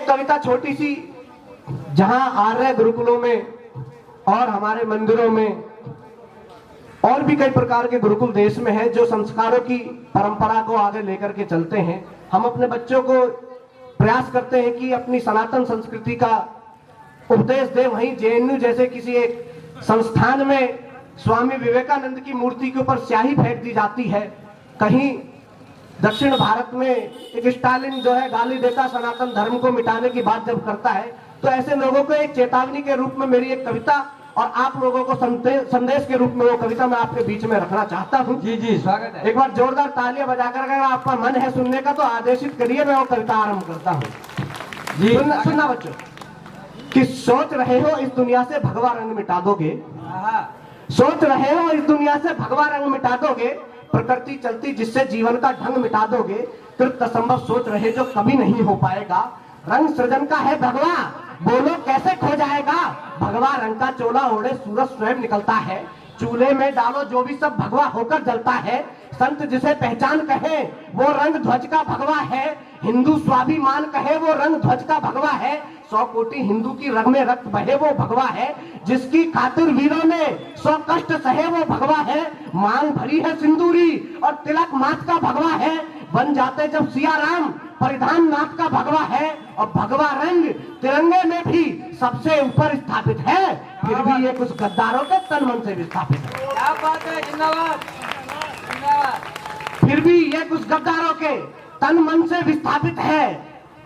एक कविता छोटी सी, जहां आर्य गुरुकुलों में और हमारे मंदिरों में और भी कई प्रकार के गुरुकुल देश में है, जो संस्कारों की परंपरा को आगे लेकर के चलते हैं। हम अपने बच्चों को प्रयास करते हैं कि अपनी सनातन संस्कृति का उपदेश दें। वहीं जेएनयू जैसे किसी एक संस्थान में स्वामी विवेकानंद की मूर्ति के ऊपर स्याही फेंक दी जाती है। कहीं दक्षिण भारत में एक स्टालिन जो है गाली देता, सनातन धर्म को मिटाने की बात जब करता है, तो ऐसे लोगों को एक चेतावनी के रूप में मेरी एक कविता और आप लोगों को संदेश के रूप में वो कविता मैं आपके बीच में रखना चाहता हूँ। जी जी, स्वागत है। एक बार जोरदार तालियां बजाकर अगर आपका मन है सुनने का तो आदेशित करिए, मैं वो कविता आरंभ करता हूँ। जी सुनना बच्चों कि सोच रहे हो इस दुनिया से भगवा रंग मिटा दोगे, सोच रहे हो इस दुनिया से भगवा रंग मिटा दोगे, प्रकृति चलती जिससे जीवन का ढंग मिटा दोगे, कृत असंभव सोच रहे जो कभी नहीं हो पाएगा, रंग सृजन का है भगवा बोलो कैसे खो जाएगा, भगवा रंग का चोला ओढ़े सूरज स्वयं निकलता है, चूल्हे में डालो जो भी सब भगवा होकर जलता है, संत जिसे पहचान कहे वो रंग ध्वज का भगवा है, हिंदू स्वाभिमान कहे वो रंग ध्वज का भगवा है, 100 कोटि हिंदू की रग में रक्त बहे वो भगवा है, जिसकी खातिर वीरों ने 100 कष्ट सहे वो भगवा है, मांग भरी है सिंदूरी और तिलक माथ का भगवा है, बन जाते जब सिया राम परिधान नाथ का भगवा है, और भगवा रंग तिरंगे में भी सबसे ऊपर स्थापित है, फिर भी ये कुछ गद्दारों के तन मन से विस्थापित है। क्या बात है, जिंदाबाद जिंदाबाद। फिर भी ये कुछ गद्दारों के तन मन से विस्थापित है,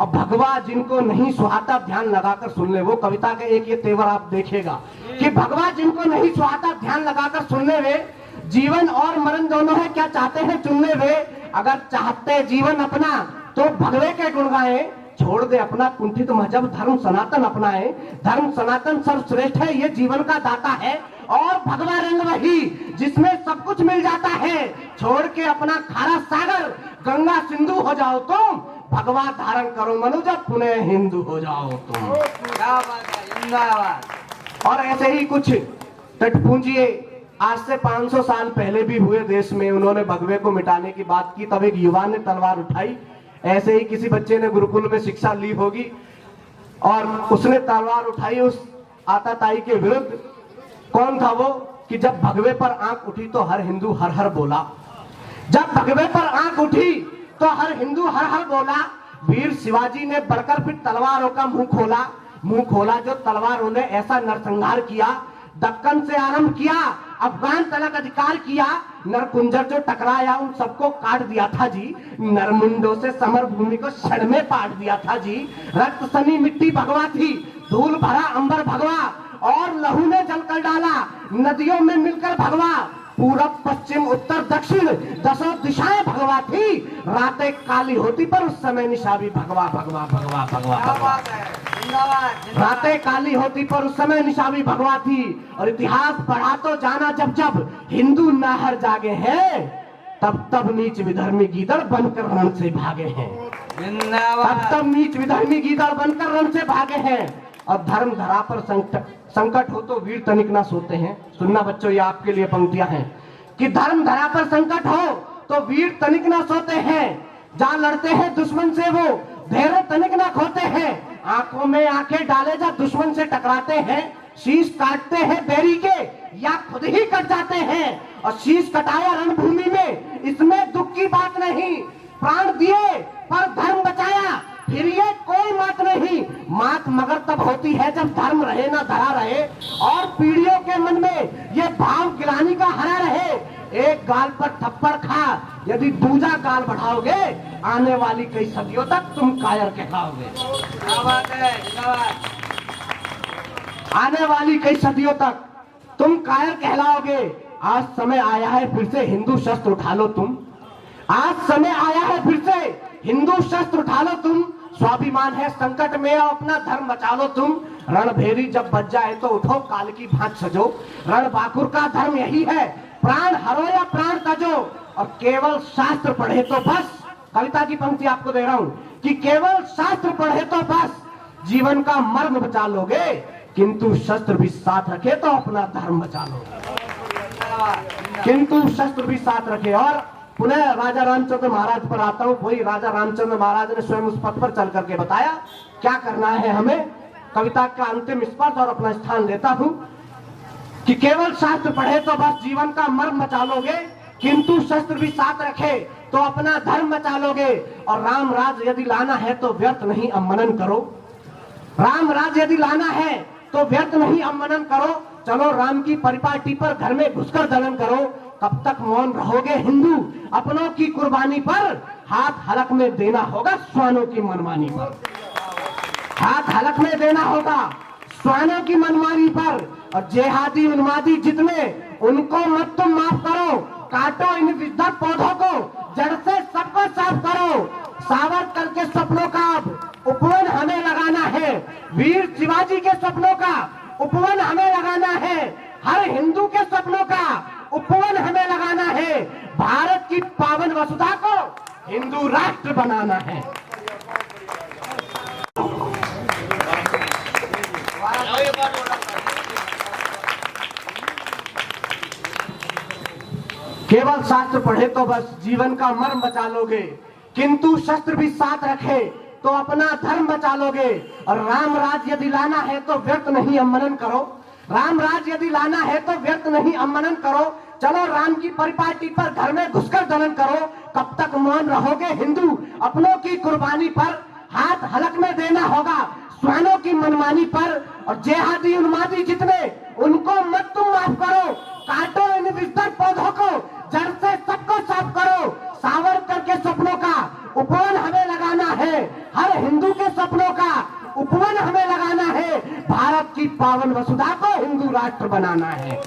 और भगवा जिनको नहीं सुहाता ध्यान लगाकर सुन ले। वो कविता के एक ये तेवर आप देखिएगा कि भगवा जिनको नहीं सुहाता ध्यान लगाकर सुन ले, वे जीवन और मरण दोनों है क्या चाहते हैं चुनने वे, अगर चाहते जीवन अपना तो भगवे के गुण गाएं, छोड़ दे अपना कुंठित मजहब धर्म सनातन अपनाए, धर्म सनातन सर्वश्रेष्ठ है ये जीवन का दाता है, और भगवा रंग वही जिसमें सब कुछ मिल जाता है, छोड़ के अपना खारा सागर गंगा सिंधु हो जाओ तुम, भगवा धारण करो मनु जब पुनः हिंदू हो जाओ तुम। क्या बात है, जिंदाबाद। और ऐसे ही कुछ तटपूंजिए आज से 500 साल पहले भी हुए देश में, उन्होंने भगवे को मिटाने की बात की, तब एक युवा ने तलवार उठाई। ऐसे ही किसी बच्चे ने गुरुकुल में शिक्षा ली होगी और उसने तलवार उठाई उस आताताई के विरुद्ध। कौन था वो कि जब भगवे पर आंख उठी तो हर हिंदू हर हर बोला, जब भगवे पर आंख उठी तो हर हिंदू हर हर बोला, वीर शिवाजी ने बढ़कर फिर तलवारों का मुंह खोला जो तलवारों ने ऐसा नरसंहार किया, दक्कन से आरंभ किया अफगान तलक अधिकार किया, नरकुंजर जो टकराया उन सबको काट दिया था जी, नरमुंडों से समर भूमि को क्षण में पाट दिया था जी, रक्त सनी मिट्टी भगवा थी, धूल भरा अंबर भगवा, और लहू ने जलकर डाला नदियों में मिलकर भगवा, पूरब पश्चिम उत्तर दक्षिण 10 दिशाएं भगवा थी, रातें काली होती पर उस समय निशा भी भगवा भगवा भगवा भगवा भगवा, रातें काली होती पर उस समय निशा भी भगवा थी, और इतिहास पढ़ा तो जाना जब जब हिंदू नाहर जागे हैं, तब तब नीच विधर्मी गीदड़ बनकर रण से भागे हैं, तब तब नीच विधर्मी गीदड़ बनकर रण से भागे हैं, और धर्म धरा पर संकट हो तो वीर तनिक ना सोते हैं। सुनना बच्चों, ये आपके लिए पंक्तियां हैं कि धर्म धरा पर संकट हो तो वीर तनिक ना सोते हैं, जहां लड़ते हैं दुश्मन से वो धैर्य तनिक ना खोते हैं, आंखों में आंखें डाले जा दुश्मन से टकराते हैं, शीश काटते हैं बैरी के या खुद ही कट जाते हैं, और शीश कटाया रणभूमि में इसमें दुख की बात नहीं, प्राण दिए पर धर्म बचाया फिर ये कोई मात नहीं, मात मगर तब होती है जब धर्म रहे ना धरा रहे, और पीढ़ियों के मन में ये भाव गिलानी का हरा रहे, एक गाल पर थप्पड़ खा यदि दूजा गाल बढ़ाओगे आने वाली कई सदियों तक तुम कायर कहलाओगे। आने वाली कई सदियों तक तुम कायर कहलाओगे। आज समय आया है फिर से हिंदू शस्त्र उठा लो तुम, आज समय आया है फिर से हिंदू शस्त्र उठा लो तुम, स्वाभिमान है संकट में और अपना धर्म बचा लो तुम, रणभेरी जब बच जाए तो उठो काल की भांत सजो, रणबांकुर का धर्म यही है प्राण हरो या प्राण तजो, और केवल शास्त्र पढ़े तो बस, कविता की पंक्ति आपको दे रहा हूं कि केवल शास्त्र पढ़े तो बस जीवन का मर्म बचा लोगे, किंतु शस्त्र भी साथ रखे तो अपना धर्म बचा लोगे, किंतु शस्त्र भी साथ रखे। और पुनः राजा रामचंद्र महाराज पर आता हूं। वही राजा रामचंद्र महाराज ने स्वयं उस पथ पर चल करके बताया क्या करना है हमें। कविता का अंतिम स्पर्श और अपना स्थान लेता हूं कि केवल शास्त्र पढ़े तो बस जीवन का मर्म बचा लोगे, किंतु शस्त्र भी साथ रखे तो अपना धर्म बचा लोगे। और राम राज यदि लाना है तो व्यर्थ नहीं अवमनन करो। राम राज यदि लाना है तो व्यर्थ नहीं अवमनन करो। चलो राम की परिपाटी पर घर में घुसकर दलन करो। कब तक मौन रहोगे हिंदू, अपनों की कुर्बानी पर हाथ हलक में देना होगा स्वानों की मनमानी पर। हाथ हलक में देना होगा स्वानों की मनमानी पर। और जेहादी उन्मादी जितने उनको मत तुम माफ करो। काटो इन विद्वत पौधों को, जड़ से सबको साफ करो। सावरकर के सपनों का अब उपवन हमें लगाना है। वीर शिवाजी के सपनों का उपवन हमें लगाना है। हर हिंदू के सपनों का उपवन हमें लगाना है। भारत की पावन वसुधा को हिंदू राष्ट्र बनाना है। केवल शास्त्र पढ़े तो बस जीवन का मर्म बचा लोगे, किंतु शस्त्र भी साथ रखे तो अपना धर्म बचा लोगे। और राम राज यदि लाना है तो व्यर्थ नहीं अवमनन करो। राम राज यदि लाना है तो व्यर्थ नहीं अवमनन करो। चलो राम की परिपाटी पर घर में घुसकर दलन करो। कब तक मौन रहोगे हिंदू, अपनों की कुर्बानी पर हाथ हलक में देना होगा स्वानों की मनमानी पर। और जेहादी उन्मादी जितने उनको मत तुम माफ करो। काटो इन विद्वत पौधों को, जड़ से सबको साफ करो। सावरकर के सपनों का उपवन हमें लगाना है। हर हिंदू के सपनों का उपवन हमें लगाना है। भारत की पावन वसुधा को हिंदू राष्ट्र बनाना है।